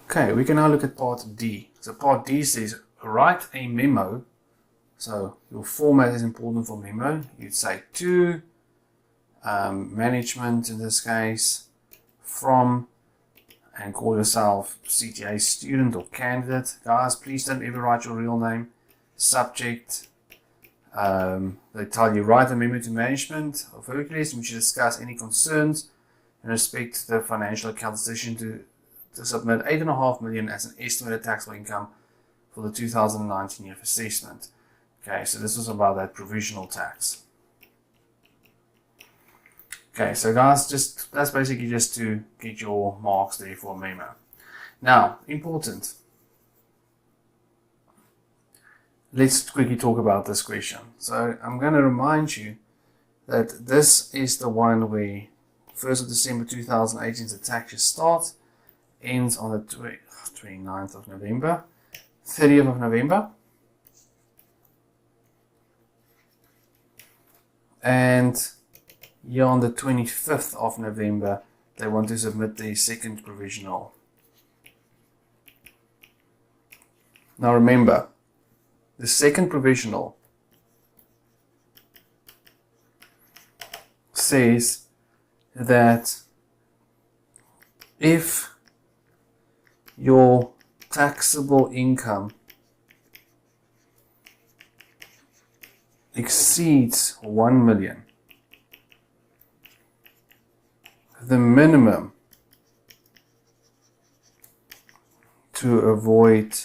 Okay, we can now look at part D. So part D says write a memo. So your format is important for memo. You'd say to management in this case, from, and call yourself CTA student or candidate. Guys, please don't ever write your real name. Subject. They tell you write a memo to management of Hercules in which you discuss any concerns in respect to the financial account decision to submit 8.5 million as an estimated taxable income for the 2019 year of assessment. Okay, so this was about that provisional tax. Okay, so guys, that's basically just to get your marks there for a memo. Now, important. Let's quickly talk about this question. So I'm going to remind you that this is the one where 1st of December 2018 the tax year starts, ends on the 29th of November, 30th of November, and here on the 25th of November they want to submit their second provisional. Now remember, the second provisional says that if your taxable income exceeds 1 million, the minimum to avoid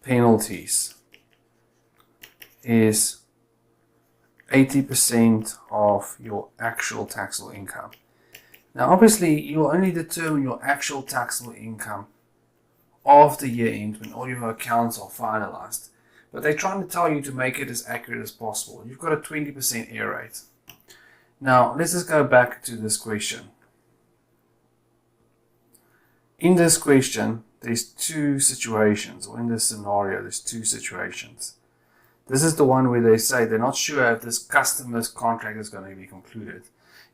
penalties is 80% of your actual taxable income. Now obviously you'll only determine your actual taxable income after year end when all your accounts are finalized, but they're trying to tell you to make it as accurate as possible. You've got a 20% error rate. Now let's just go back to this question. In this question there's two situations, or in this scenario there's two situations. This is the one where they say they're not sure if this customer's contract is going to be concluded.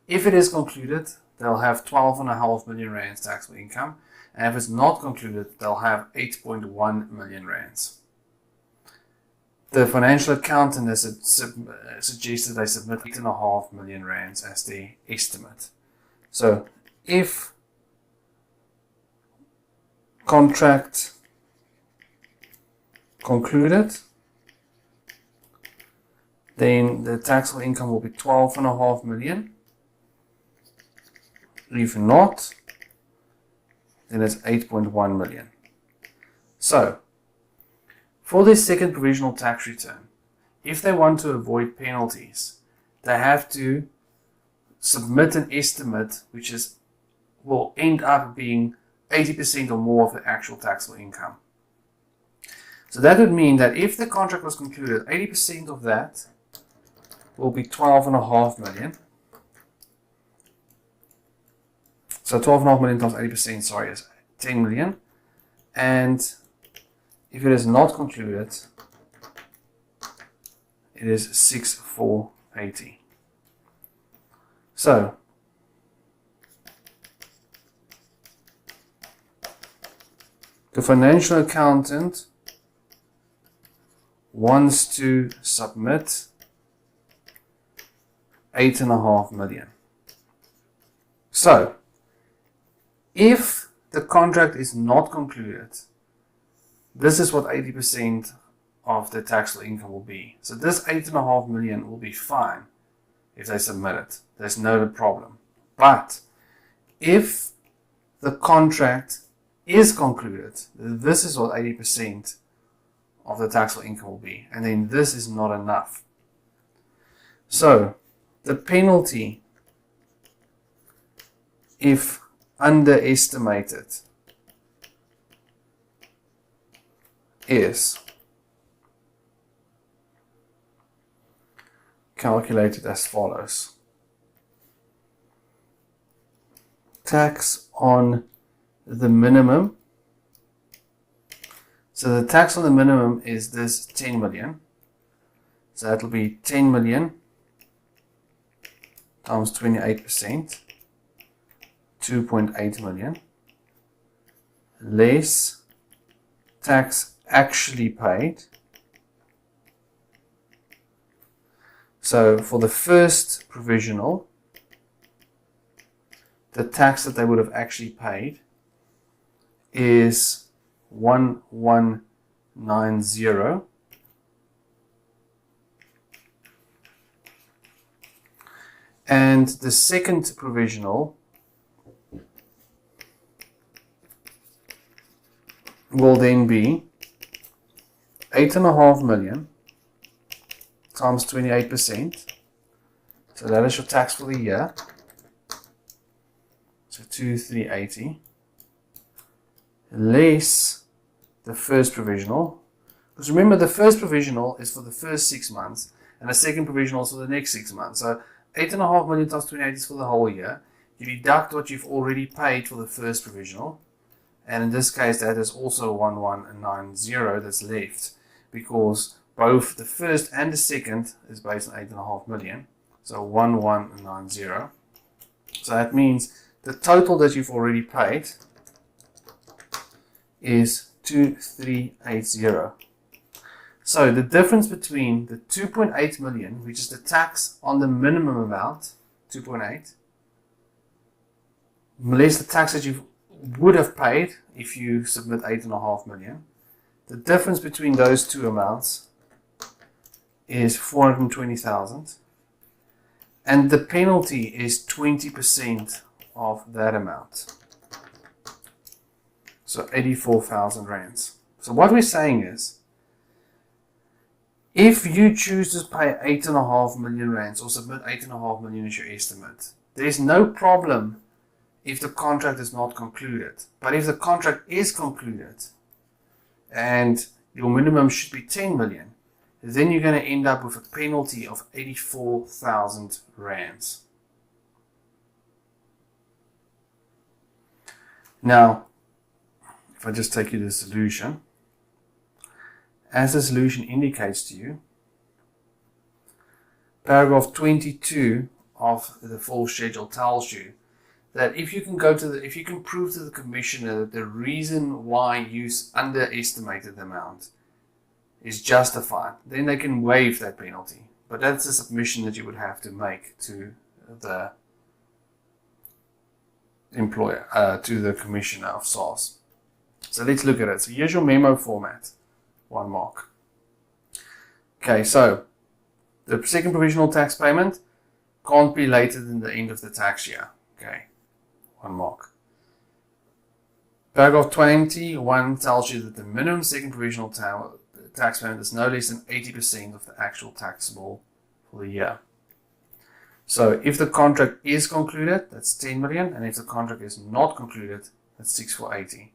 If it is concluded, they'll have 12.5 million rands taxable income, and if it's not concluded, they'll have 8.1 million rands. The financial accountant has suggested they submit 8.5 million rands as their estimate. So if contract concluded, then the taxable income will be 12.5 million. If not, then it's 8.1 million. So, for this second provisional tax return, if they want to avoid penalties, they have to submit an estimate which will end up being 80% or more of the actual taxable income. So that would mean that if the contract was concluded, 80% of that will be 12.5 million. So 12.5 million times 80%, sorry, is 10 million. And if it is not concluded, it is 6,480. So the financial accountant wants to submit 8.5 million. So if the contract is not concluded, this is what 80% of the taxable income will be. So this 8.5 million will be fine if they submit it. There's no problem. But if the contract is concluded, this is what 80% of the taxable income will be. And then this is not enough. So the penalty, if underestimated, is calculated as follows. Tax on the minimum. So the tax on the minimum is this 10 million. So that will be 10 million times 28%, 2.8 million. less tax actually paid. So for the first provisional, the tax that they would have actually paid is 1190. And the second provisional will then be 8.5 million times 28%. So that is your tax for the year. So 2,380 less the first provisional. Because remember, the first provisional is for the first 6 months, and the second provisional is for the next 6 months. So 8.5 million times 28 is for the whole year. You deduct what you've already paid for the first provisional, and in this case that is also 1190 that's left, because both the first and the second is based on 8.5 million. So 1190. So that means the total that you've already paid is 2,380. So the difference between the 2.8 million, which is the tax on the minimum amount, 2.8, less the tax that you would have paid if you submit 8.5 million, the difference between those two amounts is 420,000, and the penalty is 20% of that amount. So 84,000 rands. So what we're saying is, if you choose to pay 8.5 million rands or submit 8.5 million as your estimate, there is no problem if the contract is not concluded. But if the contract is concluded and your minimum should be 10 million, then you're going to end up with a penalty of 84,000 rands. Now, if I just take you to the solution, as the solution indicates to you, paragraph 22 of the full schedule tells you that if you can prove to the commissioner that the reason why you underestimated the amount is justified, then they can waive that penalty. But that's a submission that you would have to make to the employer, to the commissioner of SARS. So let's look at it. So here's your memo format. 1 mark. Okay, so the second provisional tax payment can't be later than the end of the tax year. Okay, 1 mark. Paragraph 21 tells you that the minimum second provisional tax payment is no less than 80% of the actual taxable for the year. So if the contract is concluded, that's 10 million, and if the contract is not concluded, that's 6,480.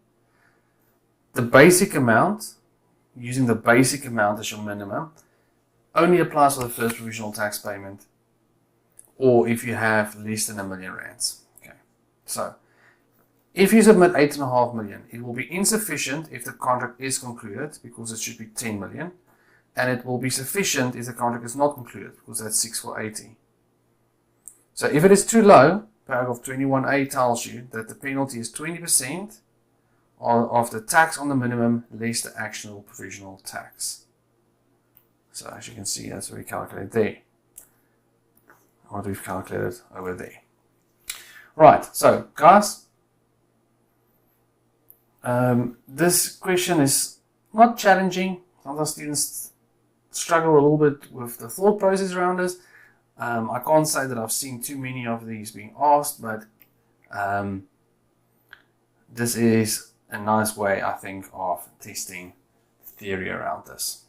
The basic amount, using the basic amount as your minimum, only applies for the first provisional tax payment, or if you have less than 1 million rands. Okay. So if you submit 8.5 million, it will be insufficient if the contract is concluded, because it should be 10 million, and it will be sufficient if the contract is not concluded, because that's 6,480. So if it is too low, paragraph 21A tells you that the penalty is 20% of the tax on the minimum less the actionable provisional tax. So as you can see, that's what we calculate there. What we've calculated over there. Right, so guys, this question is not challenging. Sometimes students struggle a little bit with the thought process around this. I can't say that I've seen too many of these being asked, but this is a nice way, I think, of testing theory around this.